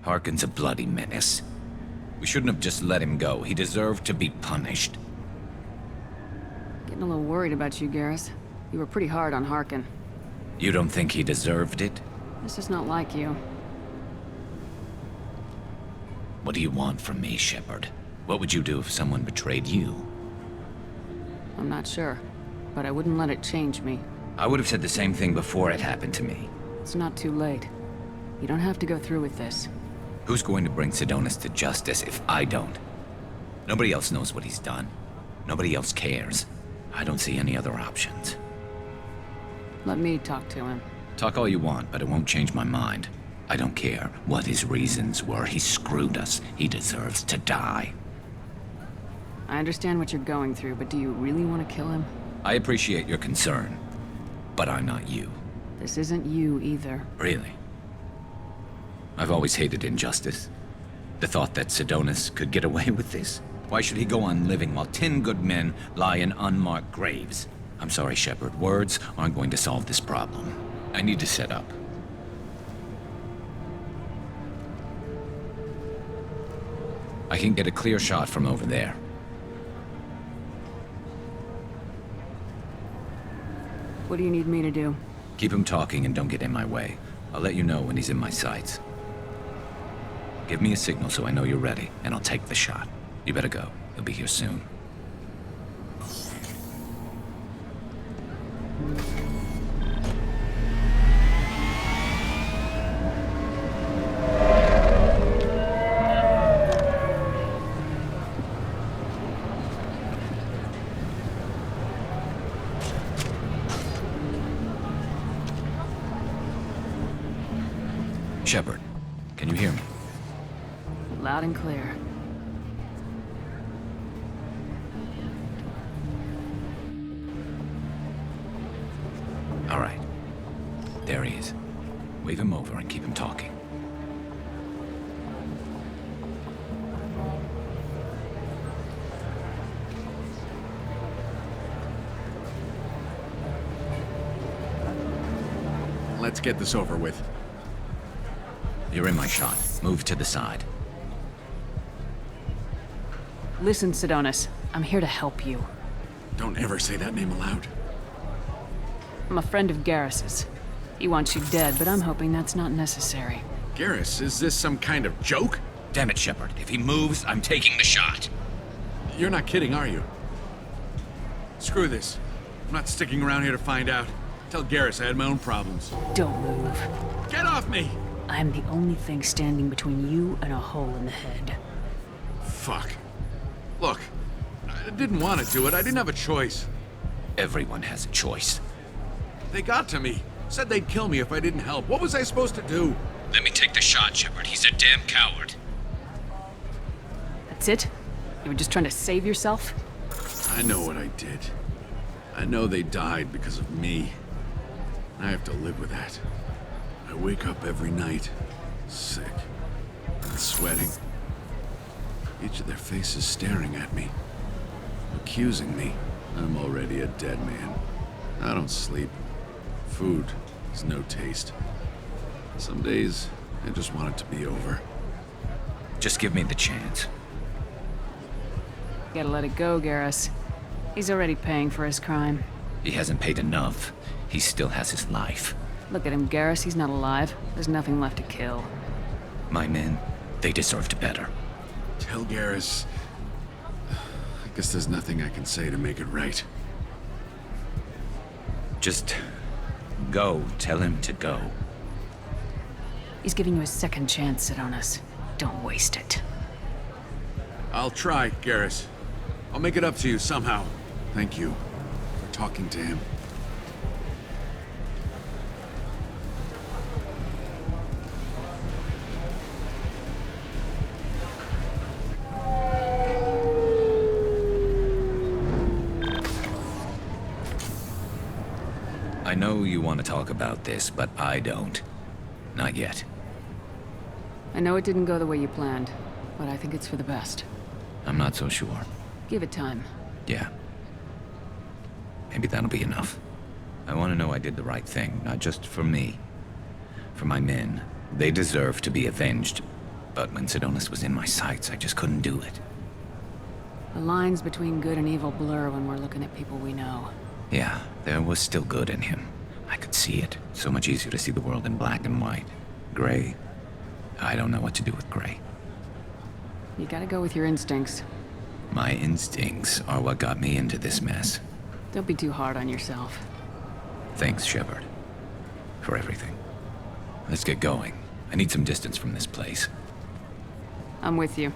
Harkin's a bloody menace. We shouldn't have just let him go. He deserved to be punished. Getting a little worried about you, Garrus. You were pretty hard on Harkin. You don't think he deserved it? This is not like you. What do you want from me, Shepard? What would you do if someone betrayed you? I'm not sure, but I wouldn't let it change me. I would have said the same thing before it happened to me. It's not too late. You don't have to go through with this. Who's going to bring Sidonis to justice if I don't? Nobody else knows what he's done. Nobody else cares. I don't see any other options. Let me talk to him. Talk all you want, but it won't change my mind. I don't care what his reasons were. He screwed us. He deserves to die. I understand what you're going through, but do you really want to kill him? I appreciate your concern, but I'm not you. This isn't you either. Really? I've always hated injustice. The thought that Sidonis could get away with this? Why should he go on living while 10 good men lie in unmarked graves? I'm sorry, Shepard. Words aren't going to solve this problem. I need to set up. I can get a clear shot from over there. What do you need me to do? Keep him talking and don't get in my way. I'll let you know when he's in my sights. Give me a signal so I know you're ready, and I'll take the shot. You better go. He'll be here soon. Shepard, can you hear me? Loud and clear. All right. There he is. Wave him over and keep him talking. Let's get this over with. You're in my shot. Move to the side. Listen, Sidonis. I'm here to help you. Don't ever say that name aloud. I'm a friend of Garrus's. He wants you dead, but I'm hoping that's not necessary. Garrus, is this some kind of joke? Damn it, Shepard. If he moves, I'm taking the shot. You're not kidding, are you? Screw this. I'm not sticking around here to find out. Tell Garrus I had my own problems. Don't move. Get off me! I'm the only thing standing between you and a hole in the head. Fuck. Look, I didn't want to do it. I didn't have a choice. Everyone has a choice. They got to me. Said they'd kill me if I didn't help. What was I supposed to do? Let me take the shot, Shepard. He's a damn coward. That's it? You were just trying to save yourself? I know what I did. I know they died because of me. I have to live with that. I wake up every night, sick, and sweating. Each of their faces staring at me, accusing me. I'm already a dead man. I don't sleep. Food has no taste. Some days, I just want it to be over. Just give me the chance. Gotta let it go, Garrus. He's already paying for his crime. He hasn't paid enough. He still has his life. Look at him, Garrus. He's not alive. There's nothing left to kill. My men, they deserved better. Tell Garrus... I guess there's nothing I can say to make it right. Just go. Tell him to go. He's giving you a second chance, Sidonis. Don't waste it. I'll try, Garrus. I'll make it up to you somehow. Thank you for talking to him. I know you want to talk about this, but I don't. Not yet. I know it didn't go the way you planned, but I think it's for the best. I'm not so sure. Give it time. Yeah. Maybe that'll be enough. I want to know I did the right thing, not just for me. For my men. They deserve to be avenged. But when Sidonis was in my sights, I just couldn't do it. The lines between good and evil blur when we're looking at people we know. Yeah, there was still good in him. I could see it. So much easier to see the world in black and white. Gray. I don't know what to do with gray. You gotta go with your instincts. My instincts are what got me into this mess. Don't be too hard on yourself. Thanks, Shepard. For everything. Let's get going. I need some distance from this place. I'm with you.